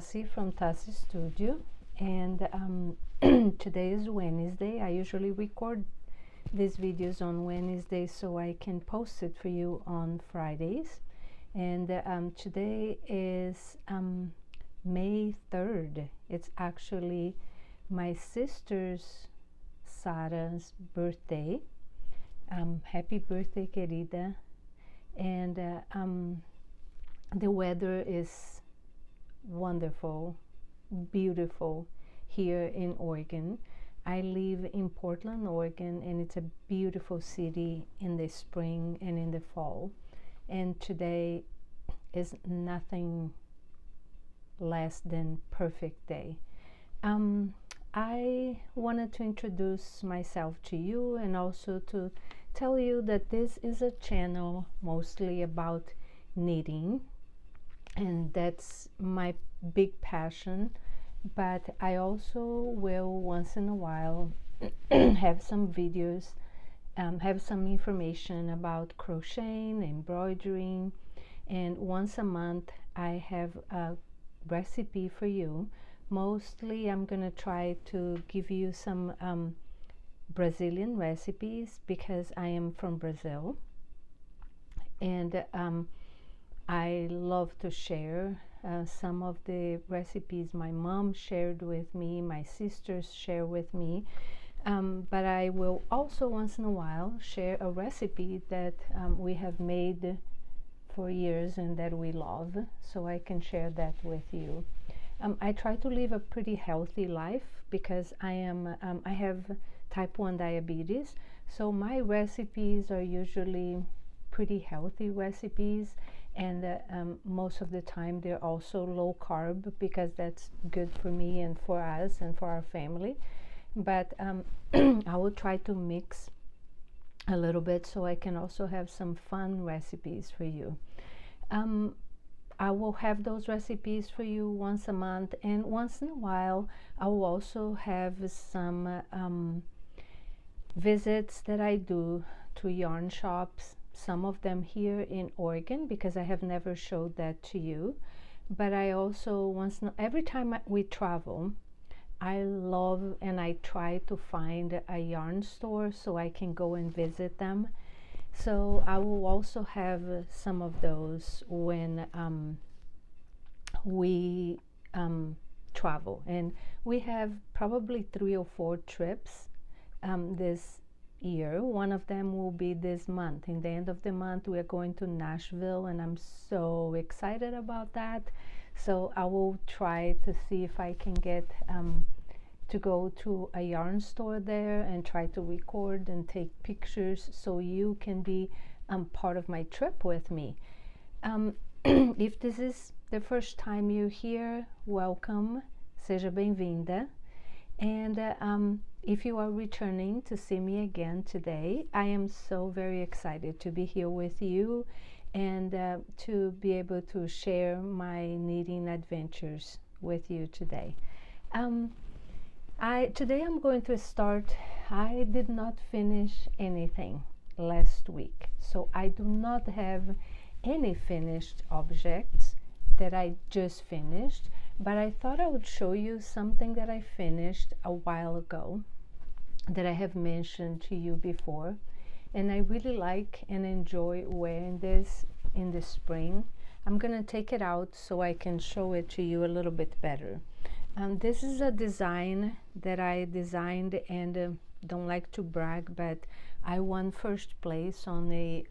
Taci from TaciStudio, and today is Wednesday. I usually record these videos on Wednesday so I can post it for you on Fridays. And today is May 3rd. It's actually my sister's Sarah's birthday. Happy birthday, querida. And the weather is wonderful, beautiful here in Oregon. I live in Portland, Oregon, and it's a beautiful city in the spring and in the fall. And today is nothing less than perfect day. I wanted to introduce myself to you and also to tell you that this is a channel mostly about knitting, and that's my big passion. But I also will once in a while have some videos, have some information about crocheting, embroidering, and once a month I have a recipe for you. Mostly I'm gonna try to give you some Brazilian recipes because I am from Brazil, and I love to share some of the recipes my mom shared with me, my sisters share with me, but I will also once in a while share a recipe that we have made for years and that we love, so I can share that with you. I try to live a pretty healthy life because I have type 1 diabetes, so my recipes are usually pretty healthy recipes, and most of the time they're also low carb because that's good for me and for us and for our family. But I will try to mix a little bit so I can also have some fun recipes for you. I will have those recipes for you once a month, and once in a while I will also have some visits that I do to yarn shops, some of them here in Oregon because I have never showed that to you. But I also every time we travel, I love and I try to find a yarn store so I can go and visit them. So I will also have some of those when we travel, and we have probably 3 or 4 trips this year. One of them will be this month. In the end of the month we are going to Nashville, and I'm so excited about that. So I will try to see if I can get to go to a yarn store there and try to record and take pictures so you can be part of my trip with me. If this is the first time you're here, welcome, seja bem-vinda. And if you are returning to see me again today, I am so very excited to be here with you and to be able to share my knitting adventures with you today. Today I'm going to start. I did not finish anything last week, so I do not have any finished objects that I just finished, but I thought I would show you something that I finished a while ago that I have mentioned to you before, and I really like and enjoy wearing this in the spring. I'm gonna take it out so I can show it to you a little bit better. This is a design that I designed, and don't like to brag, but I won first place on a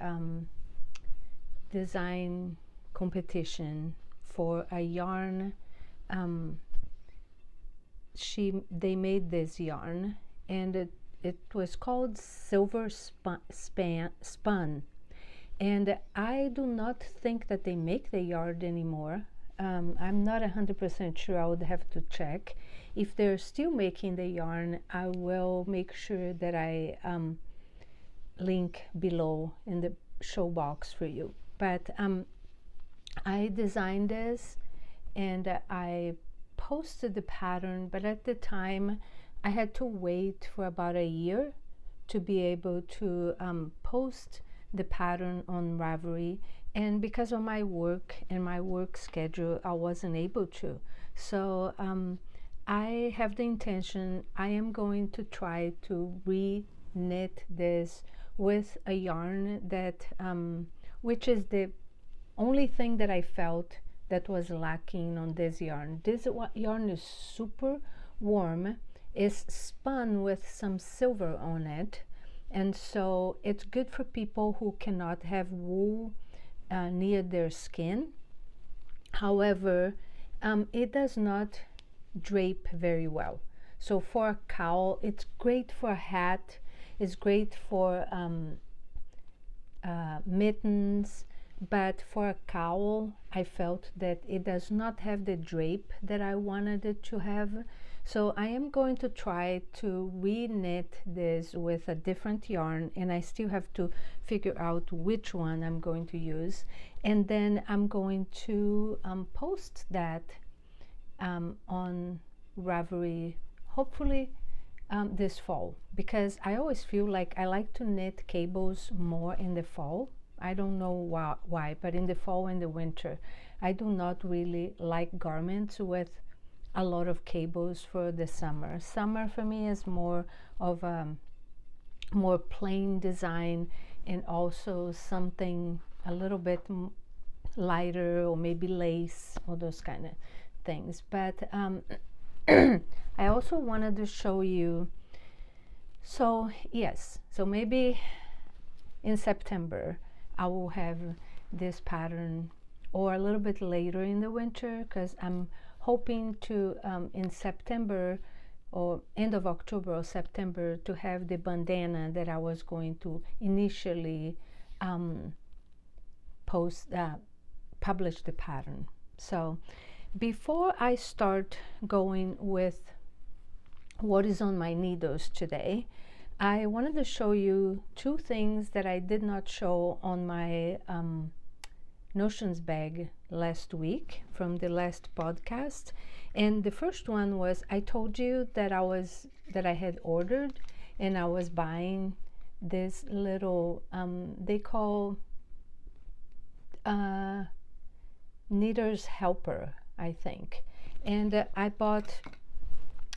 design competition for a yarn. They made this yarn, and it was called Silver Spun, and I do not think that they make the yarn anymore. I'm not 100% sure. I would have to check. If they're still making the yarn, I will make sure that I link below in the show box for you. But I designed this and I posted the pattern, but at the time I had to wait for about a year to be able to post the pattern on Ravelry, and because of my work and my work schedule I wasn't able to. So I have the intention, I am going to try to re-knit this with a yarn that, which is the only thing that I felt that was lacking on this yarn. This yarn is super warm, is spun with some silver on it, and so it's good for people who cannot have wool near their skin. However, it does not drape very well. So for a cowl, it's great for a hat, it's great for mittens, but for a cowl, I felt that it does not have the drape that I wanted it to have. So I am going to try to re-knit this with a different yarn, and I still have to figure out which one I'm going to use. And then I'm going to post that on Ravelry, hopefully this fall, because I always feel like I like to knit cables more in the fall. I don't know why, but in the fall and the winter, I do not really like garments with a lot of cables for the summer. Summer for me is more of a more plain design, and also something a little bit lighter, or maybe lace, or those kind of things. But I also wanted to show you, so yes, so maybe in September I will have this pattern, or a little bit later in the winter, because I'm hoping to in September or end of October or September to have the bandana that I was going to initially publish the pattern. So before I start going with what is on my needles today, I wanted to show you two things that I did not show on my notions bag last week from the last podcast. And the first one was, I told you that I had ordered and I was buying this little they call knitter's helper, I think. And I bought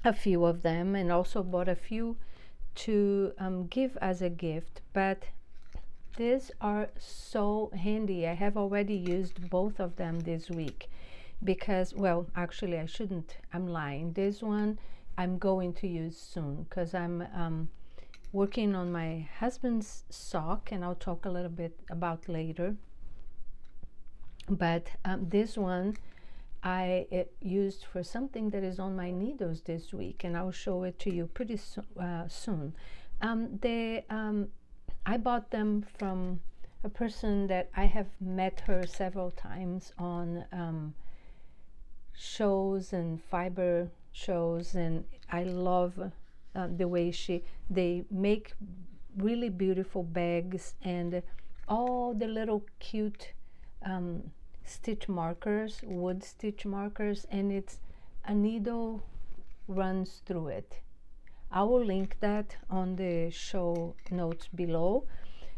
a few of them, and also bought a few to give as a gift. But these are so handy. I have already used both of them this week, because, well, actually I shouldn't, I'm lying. This one I'm going to use soon, because I'm working on my husband's sock, and I'll talk a little bit about later. But this one I used for something that is on my needles this week, and I'll show it to you pretty soon. I bought them from a person that I have met her several times on shows and fiber shows, and I love the way they make really beautiful bags, and all the little cute stitch markers, wood stitch markers, and it's a needle runs through it. I will link that on the show notes below.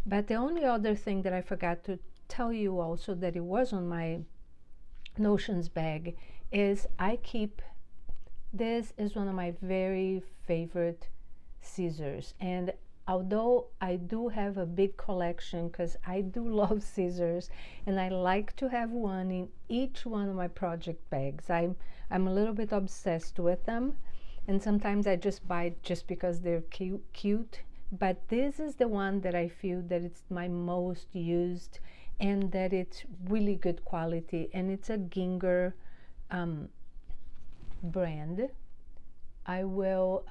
But the only other thing that I forgot to tell you also that it was on my notions bag is this is one of my very favorite scissors. And although I do have a big collection, because I do love scissors, and I like to have one in each one of my project bags. I'm a little bit obsessed with them, and sometimes I just buy it just because they're cute. But this is the one that I feel that it's my most used, and that it's really good quality, and it's a Ginger brand. I will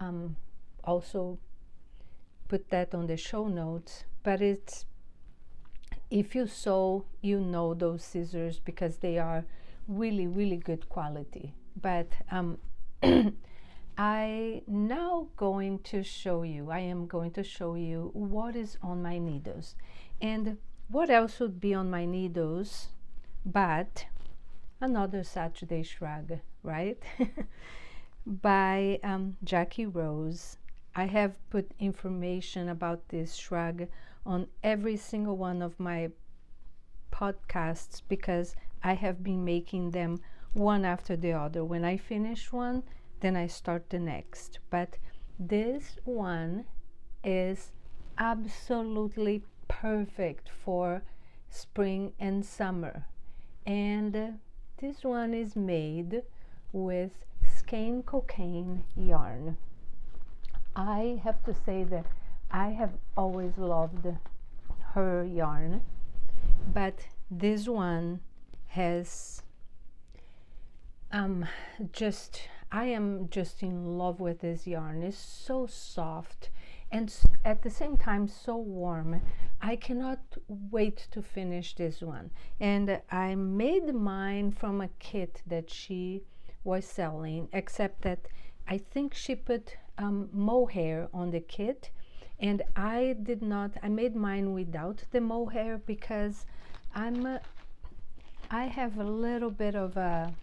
also put that on the show notes, but it's, if you sew, you know those scissors, because they are really, really good quality. But I am going to show you what is on my needles. And what else would be on my needles but another Saturday Shrug, right? By Jackie Rose. I have put information about this shrug on every single one of my podcasts, because I have been making them one after the other. When I finish one, then I start the next. But this one is absolutely perfect for spring and summer. And this one is made with skein cocaine yarn. I have to say that I have always loved her yarn, but this one has I am just in love with this yarn. It's so soft and at the same time so warm. I cannot wait to finish this one. And I made mine from a kit that she was selling, except that I think she put mohair on the kit, and I did not. I made mine without the mohair because I have a little bit of a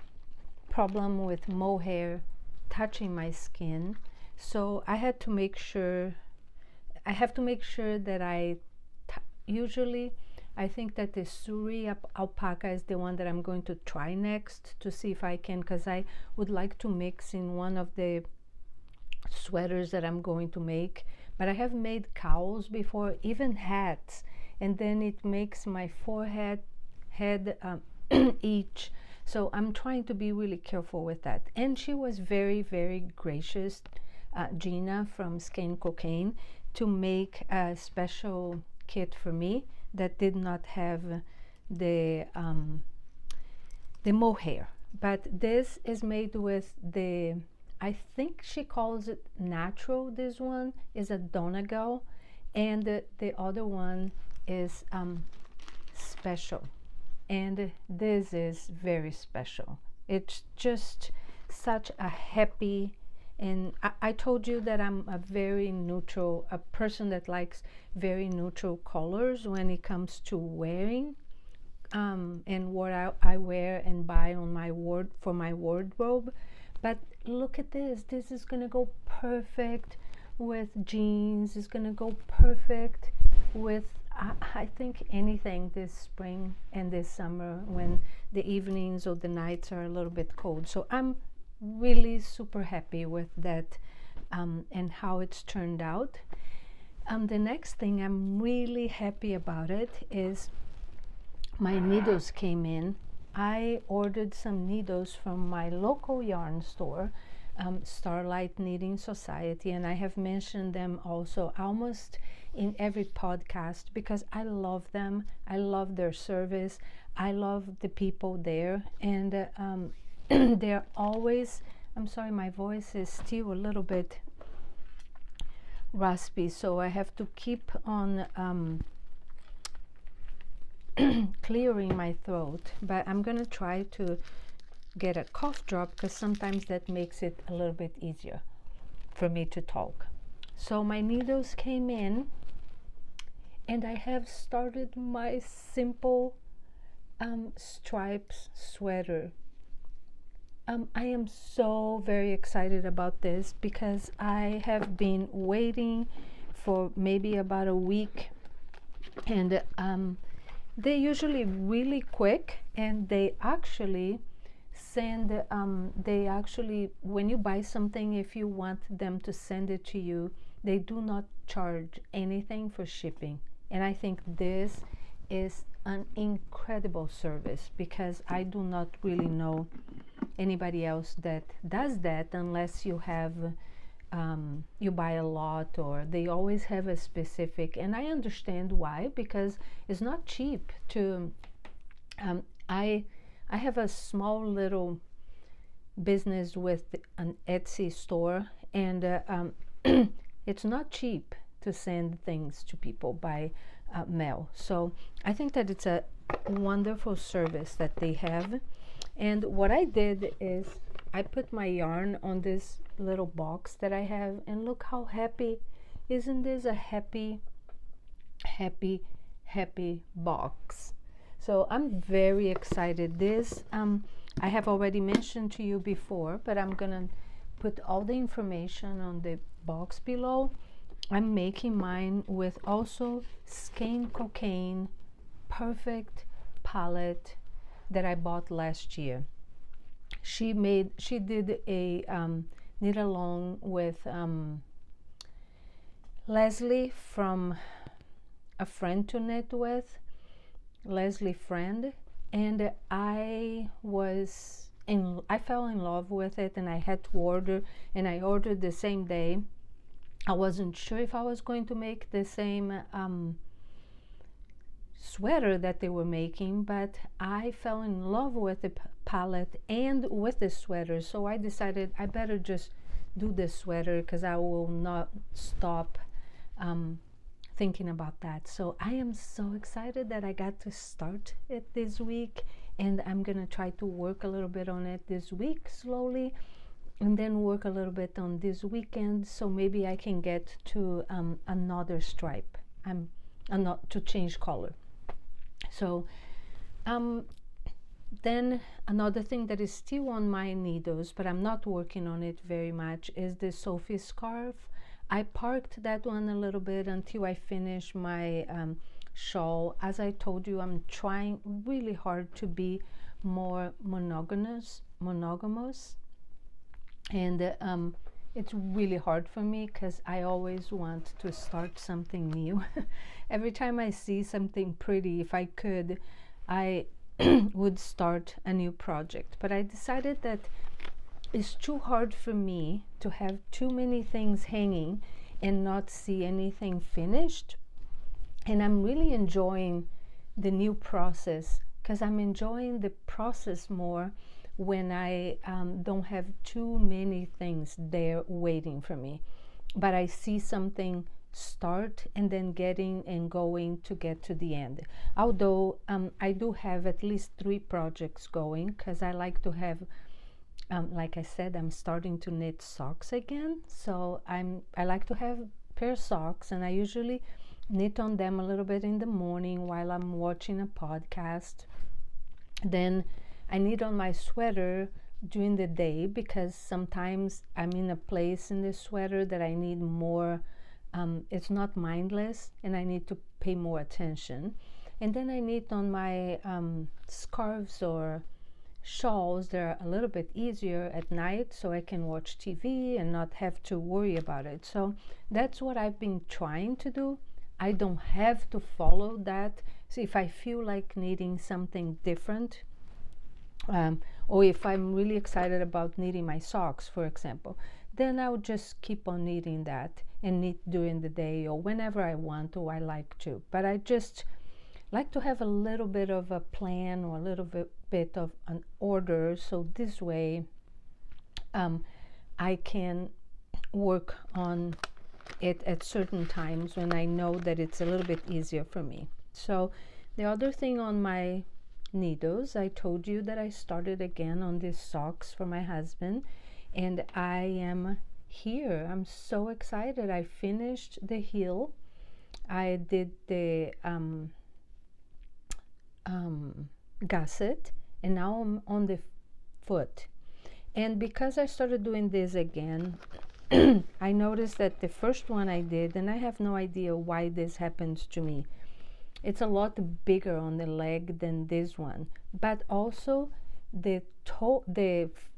problem with mohair touching my skin, so I had to make sure. I have to make sure that usually I think that the Suri alpaca is the one that I'm going to try next to see if I can, because I would like to mix in one of the sweaters that I'm going to make. But I have made cowls before, even hats, and then it makes my forehead itch. So I'm trying to be really careful with that. And she was very, very gracious, Gina from Skein Cocaine, to make a special kit for me that did not have the mohair. But this is made with the, I think she calls it natural. This one is a Donegal, and the other one is special. And this is very special. It's just such a happy, and I told you that I'm a very neutral, a person that likes very neutral colors when it comes to wearing, and what I wear and buy on my for my wardrobe. But look at this. This is gonna go perfect with jeans. It's gonna go perfect with I think anything this spring and this summer when the evenings or the nights are a little bit cold. So I'm really super happy with that and how it's turned out. The next thing I'm really happy about it is my needles came in. I ordered some needles from my local yarn store, Starlight Knitting Society, and I have mentioned them also almost in every podcast because I love them. I love their service. I love the people there, and they're always, I'm sorry, my voice is still a little bit raspy, so I have to keep on clearing my throat, but I'm gonna try to get a cough drop because sometimes that makes it a little bit easier for me to talk. So my needles came in, and I have started my simple stripes sweater. I am so very excited about this because I have been waiting for maybe about a week, and they're usually really quick, and they actually send, when you buy something, if you want them to send it to you, they do not charge anything for shipping. And I think this is an incredible service because I do not really know anybody else that does that unless you have you buy a lot, or they always have a specific, and I understand why, because it's not cheap to I have a small little business with an Etsy store, and it's not cheap to send things to people by mail. So I think that it's a wonderful service that they have. And what I did is I put my yarn on this little box that I have, and look how happy. Isn't this a happy box? So I'm very excited. This I have already mentioned to you before, but I'm gonna put all the information on the box below. I'm making mine with also Skein Cocaine Perfect palette that I bought last year. she did a knit along with Leslie from A Friend to Knit With, Leslie Friend, and I fell in love with it, and I had to order, and I ordered the same day. I wasn't sure if I was going to make the same sweater that they were making, but I fell in love with the palette and with the sweater, so I decided I better just do the sweater because I will not stop thinking about that. So I am so excited that I got to start it this week, and I'm gonna try to work a little bit on it this week slowly, and then work a little bit on this weekend, so maybe I can get to another stripe. Not to change color. So then another thing that is still on my needles, but I'm not working on it very much, is the Sophie scarf. I parked that one a little bit until I finish my shawl. As I told you, I'm trying really hard to be more monogamous, and it's really hard for me because I always want to start something new. Every time I see something pretty, if I could, I would start a new project. But I decided that it's too hard for me to have too many things hanging and not see anything finished. And I'm really enjoying the new process because I'm enjoying the process more when I don't have too many things there waiting for me, but I see something start and then getting and going to get to the end. Although I do have at least 3 projects going because I like to have, like I said, I'm starting to knit socks again. So I like to have pair of socks, and I usually knit on them a little bit in the morning while I'm watching a podcast. Then I knit on my sweater during the day because sometimes I'm in a place in the sweater that I need more, it's not mindless, and I need to pay more attention. And then I knit on my scarves or shawls. They're a little bit easier at night, so I can watch TV and not have to worry about it. So that's what I've been trying to do. I don't have to follow that. So if I feel like knitting something different, or if I'm really excited about knitting my socks, for example, then I would just keep on knitting that and knit during the day or whenever I want or I like to. But I just like to have a little bit of a plan or a little bit of an order, so this way I can work on it at certain times when I know that it's a little bit easier for me. So the other thing on my needles, I told you that I started again on these socks for my husband, and I am here. I'm so excited. I finished the heel. I did the gusset, and now I'm on the foot. And because I started doing this again, I noticed that the first one I did, and I have no idea why this happens to me, it's a lot bigger on the leg than this one, but also the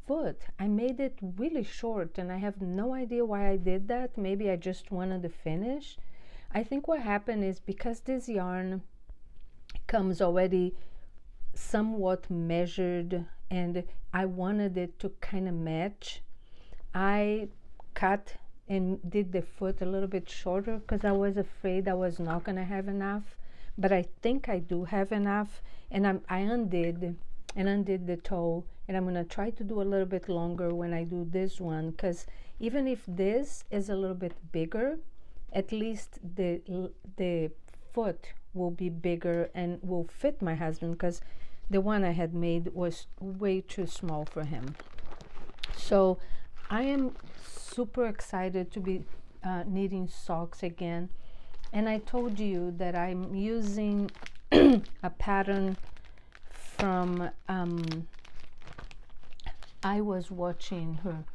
foot, I made it really short, and I have no idea why I did that. Maybe I just wanted to finish. I think what happened is because this yarn comes already somewhat measured and I wanted it to kind of match, I cut and did the foot a little bit shorter because I was afraid I was not going to have enough. But I think I do have enough, and I undid the toe, and I'm going to try to do a little bit longer when I do this one, because even if this is a little bit bigger, at least the foot will be bigger and will fit my husband, because the one I had made was way too small for him. So I am super excited to be knitting socks again. And I told you that I'm using a pattern from, I was watching her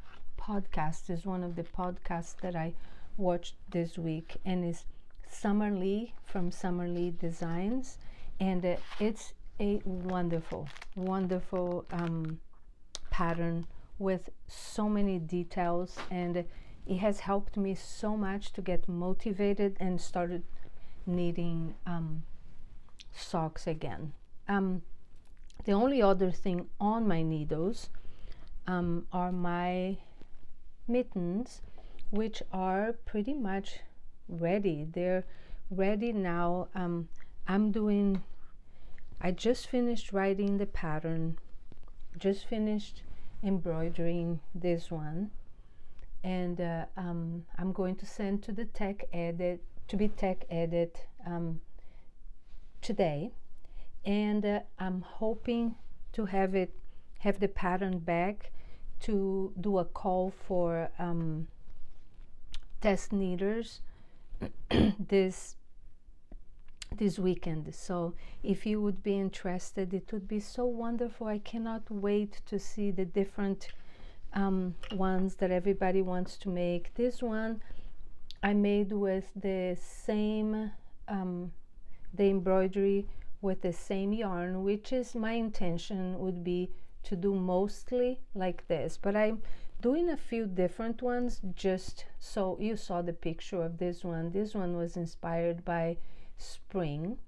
podcast, is one of the podcasts that I watched this week, and is Summer Lee from Summer Lee Designs, and it's a wonderful pattern with so many details, and it has helped me so much to get motivated and started knitting socks again. The only other thing on my needles are my mittens, which are pretty much ready. They're ready now. I just finished writing the pattern, just finished embroidering this one, and I'm going to send to the tech edit to be tech edit today, and I'm hoping to have the pattern back to do a call for test knitters this weekend. So if you would be interested, it would be so wonderful. I cannot wait to see the different ones that everybody wants to make. This one I made with the same the embroidery with the same yarn, which is my intention would be to do mostly like this, but I'm doing a few different ones. Just so you saw the picture of this one was inspired by spring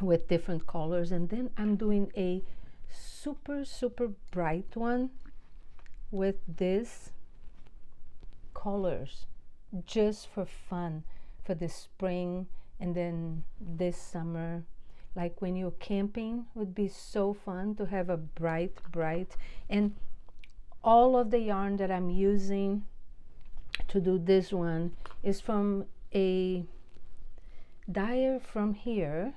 with different colors, and then I'm doing a super bright one with these colors just for fun for the spring, and then this summer, like when you're camping, would be so fun to have a bright. And all of the yarn that I'm using to do this one is from a dyer from here,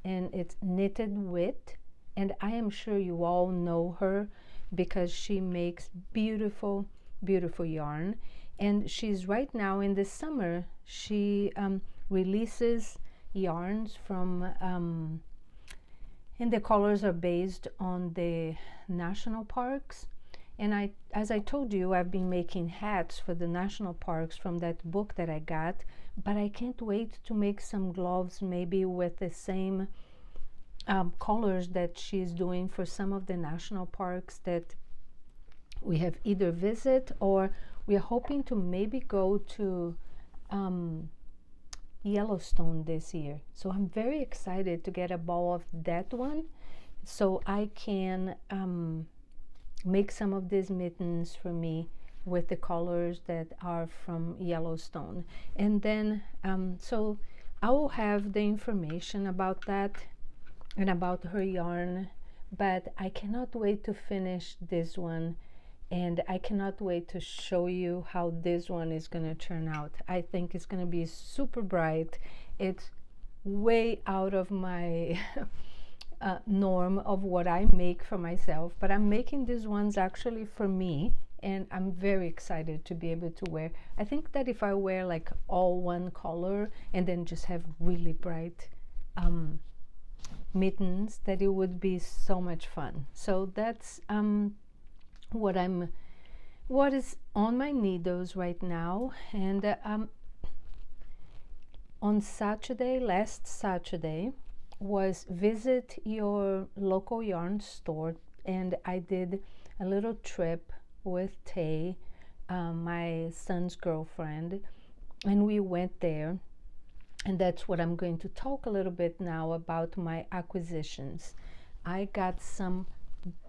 and it's Knitted Wit, and I am sure you all know her because she makes beautiful yarn, and she's right now in the summer she releases yarns from and the colors are based on the national parks. And as I told you, I've been making hats for the national parks from that book that I got, but I can't wait to make some gloves maybe with the same colors that she's doing for some of the national parks that we have either visit or we are hoping to maybe go to Yellowstone this year. So I'm very excited to get a ball of that one so I can make some of these mittens for me with the colors that are from Yellowstone. And then so I will have the information about that and about her yarn, but I cannot wait to finish this one, and I cannot wait to show you how this one is going to turn out. I think it's going to be super bright. It's way out of my norm of what I make for myself, but I'm making these ones actually for me, and I'm very excited to be able to wear. I think that if I wear like all one color and then just have really bright mittens, that it would be so much fun. So that's what is on my needles right now. And on Saturday, last Saturday, was visit your local yarn store, and I did a little trip with Tay, my son's girlfriend, and we went there, and that's what I'm going to talk a little bit now about my acquisitions. I got some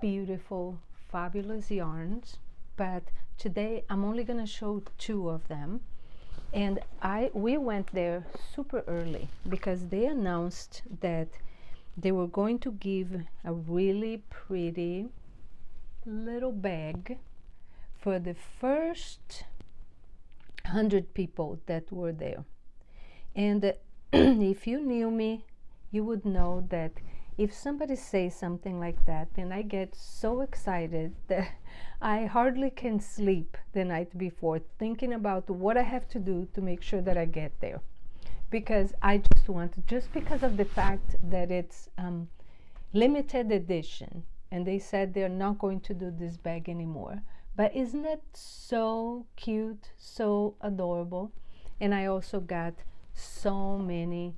beautiful, fabulous yarns, but today I'm only going to show 2 of them. And we went there super early because they announced that they were going to give a really pretty little bag for the first 100 people that were there. And if you knew me, you would know that if somebody says something like that, then I get so excited that I hardly can sleep the night before thinking about what I have to do to make sure that I get there. Because I just want, just because of the fact that it's limited edition, and they said they're not going to do this bag anymore. But isn't it so cute, so adorable? And I also got so many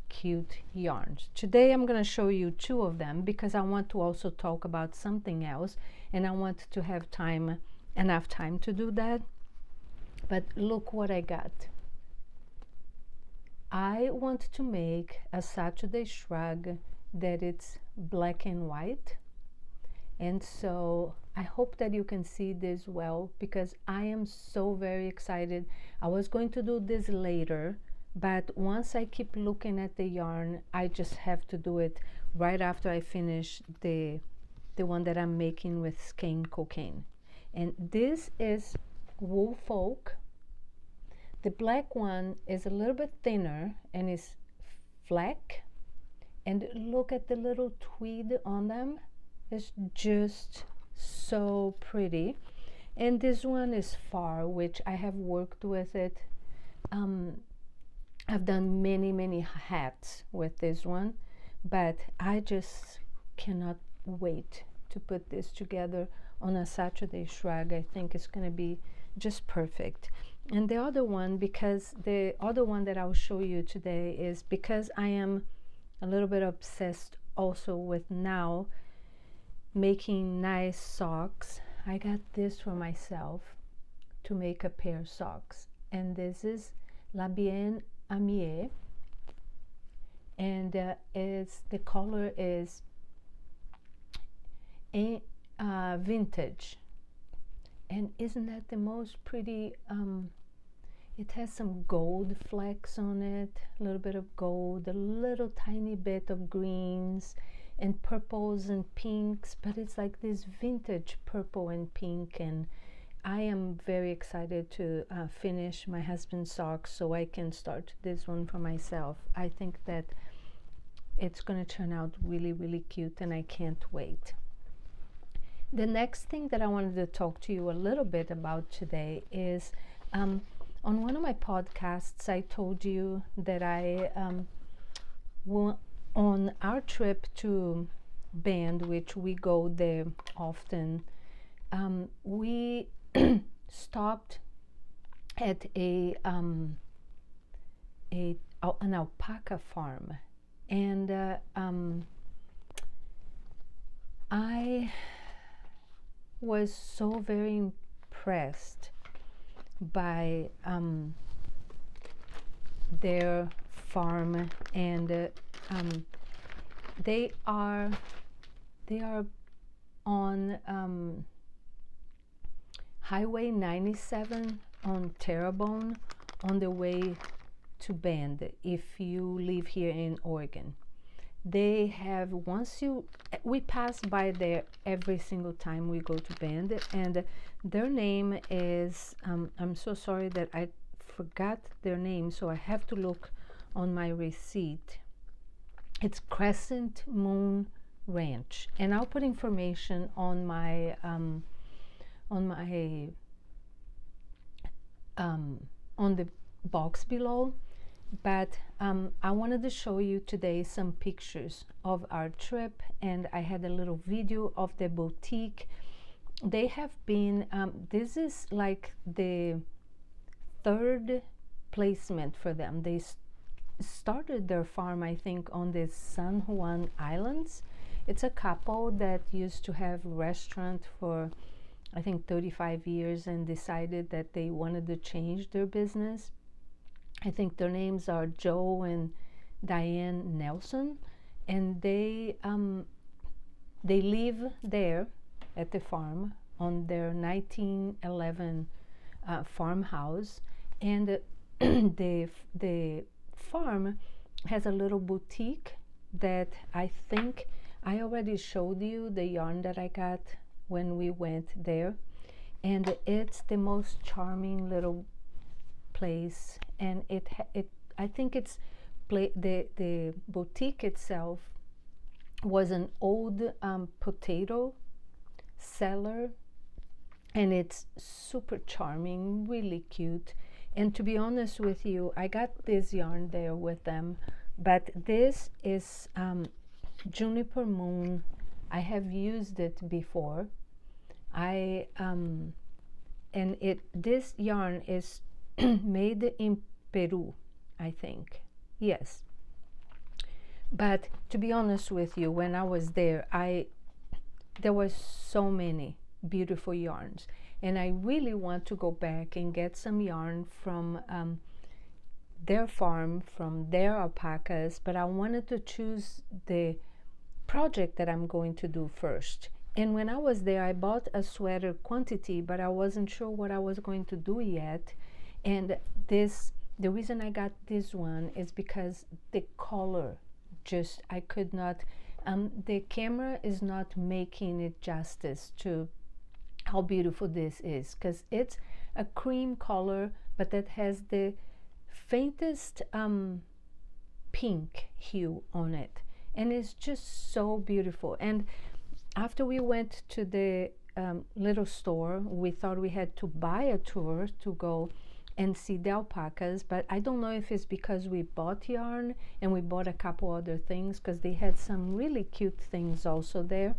cute yarns. Today I'm going to show you 2 of them because I want to also talk about something else, and I want to have enough time to do that. But look what I got. I want to make a Saturday Shrug that it's black and white, and so I hope that you can see this well, because I am so very excited. I was going to do this later, but once I keep looking at the yarn, I just have to do it right after I finish the one that I'm making with skein cocaine. And this is Wool Folk. The black one is a little bit thinner and is flack, and look at the little tweed on them. It's just so pretty. And this one is Far, which I have worked with it. I've done many hats with this one, but I just cannot wait to put this together on a Saturday Shrug. I think it's going to be just perfect. And the other one, because the other one that I'll show you today is because I am a little bit obsessed also with now making nice socks. I got this for myself to make a pair of socks, and this is La Bien Amie, and the color is vintage. And isn't that the most pretty? It has some gold flecks on it, a little bit of gold, a little tiny bit of greens and purples and pinks, but it's like this vintage purple and pink. And I am very excited to finish my husband's socks so I can start this one for myself. I think that it's going to turn out really cute, and I can't wait. The next thing that I wanted to talk to you a little bit about today is on one of my podcasts I told you that I on our trip to Bend, which we go there often, we stopped at an alpaca farm, and I was so very impressed by their farm, and they are on Highway 97 on Terrebonne on the way to Bend if you live here in Oregon. They have, we pass by there every single time we go to Bend, and their name is, I'm so sorry that I forgot their name, so I have to look on my receipt. It's Crescent Moon Ranch, and I'll put information on my on the box below. But I wanted to show you today some pictures of our trip, and I had a little video of the boutique. They have been, this is like the 3rd placement for them. They started their farm, I think, on the San Juan Islands. It's a couple that used to have a restaurant for, I think, 35 years and decided that they wanted to change their business. I think their names are Joe and Diane Nelson, and they live there at the farm on their 1911 farmhouse, and the farm has a little boutique that I think I already showed you the yarn that I got when we went there, and it's the most charming little place. And I think it's the boutique itself was an old potato cellar, and it's super charming, really cute. And to be honest with you, I got this yarn there with them, but this is Juniper Moon. I have used it before. This yarn is made in Peru, I think. Yes. But to be honest with you, when I was there, there was so many beautiful yarns, and I really want to go back and get some yarn from their farm, from their alpacas, but I wanted to choose the project that I'm going to do first. And when I was there, I bought a sweater quantity, but I wasn't sure what I was going to do yet. And the reason I got this one is because the color, just I could not, the camera is not making it justice to how beautiful this is, because it's a cream color, but that has the faintest pink hue on it, and it's just so beautiful. And after we went to the little store, we thought we had to buy a tour to go and see the alpacas, but I don't know if it's because we bought yarn and we bought a couple other things, because they had some really cute things also there.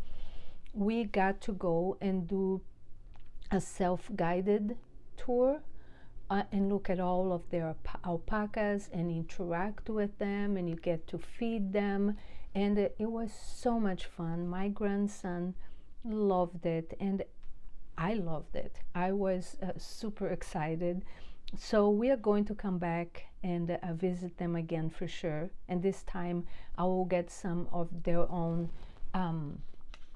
We got to go and do a self-guided tour and look at all of their alpacas and interact with them, and you get to feed them, and it was so much fun. My grandson loved it, and I loved it. I was super excited. So we are going to come back and visit them again for sure, and this time I will get some of their own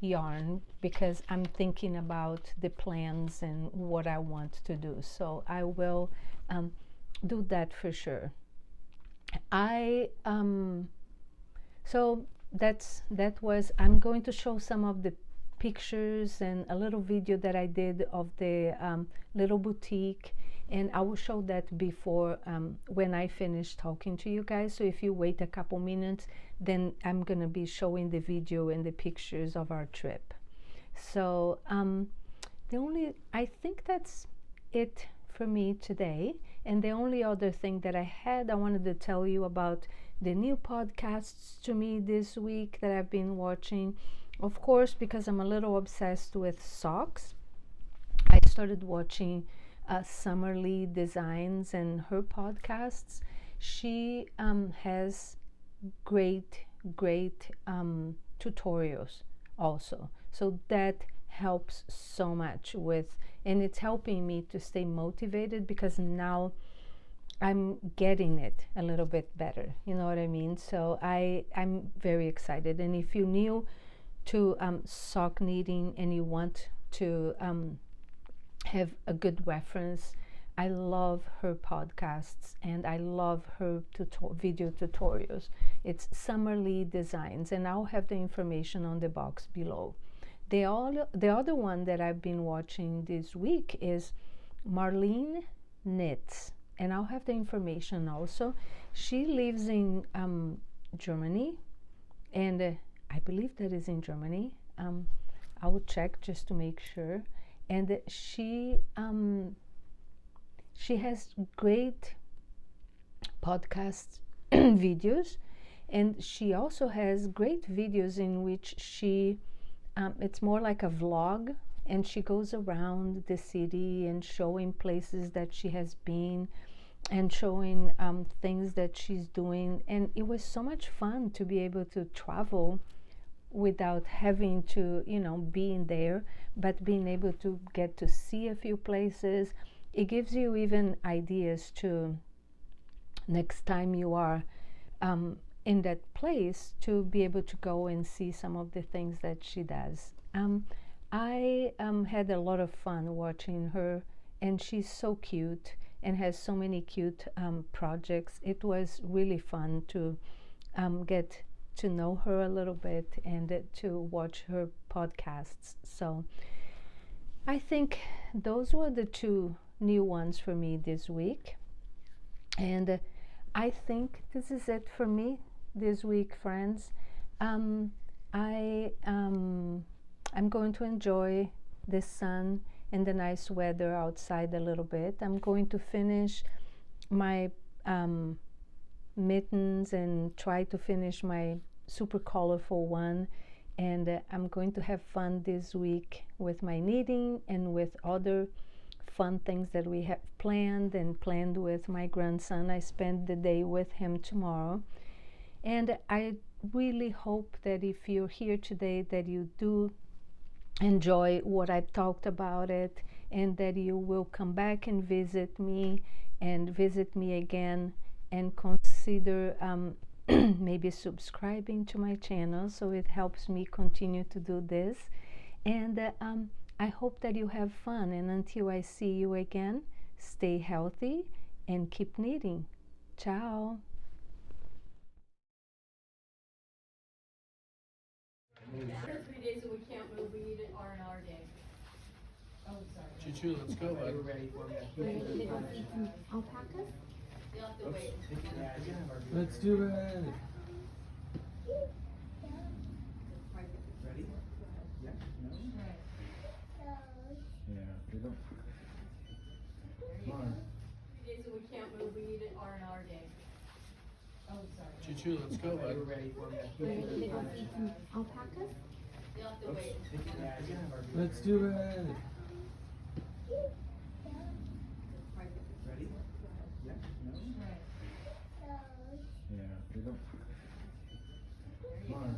yarn, because I'm thinking about the plans and what I want to do. So I will do that for sure. So I'm going to show some of the pictures and a little video that I did of the little boutique, and I will show that before when I finish talking to you guys. So if you wait a couple minutes, then I'm gonna be showing the video and the pictures of our trip. So I think that's it for me today. And the only other thing that I wanted to tell you about the new podcasts to me this week that I've been watching. Of course, because I'm a little obsessed with socks, I started watching Summer Lee Designs and her podcasts. She has great tutorials also, so that helps so much with, and it's helping me to stay motivated, because now I'm getting it a little bit better, you know what I mean? So I'm very excited. And if you're new to sock knitting and you want to have a good reference, I love her podcasts and I love her video tutorials. It's Summer Lee Designs, and I'll have the information on the box below. The other one that I've been watching this week is Marlene Knits, and I'll have the information also. She lives in Germany, and I believe that is in Germany. I will check just to make sure. And she has great podcast videos, and she also has great videos in which she it's more like a vlog, and she goes around the city and showing places that she has been and showing things that she's doing. And it was so much fun to be able to travel without having to, be in there, but being able to get to see a few places. It gives you even ideas to, next time you are in that place, to be able to go and see some of the things that she does. I had a lot of fun watching her, and she's so cute and has so many cute projects. It was really fun to get to know her a little bit and to watch her podcasts. So I think those were the two new ones for me this week, and I think this is it for me this week, friends. I'm going to enjoy the sun and the nice weather outside a little bit. I'm going to finish my mittens and try to finish my super colorful one, and I'm going to have fun this week with my knitting and with other fun things that we have planned with my grandson. I spend the day with him tomorrow, And I really hope that if you're here today, that you do enjoy what I've talked about it, and that you will come back and visit me again, and consider maybe subscribing to my channel, so it helps me continue to do this. And I hope that you have fun, and until I see you again, stay healthy and keep knitting. Ciao. Choo-choo, let's go, bud. Alpacas? Let's do it. Ready? Yeah. No? Yeah, we don't. Come on. Days that we can't move, we need an R&R day. Oh, sorry. Choo-choo, let's go, bud. Alpacas? You'll have to wait. Let's do it. Ready? Yeah. No? Yeah, we don't. Come on.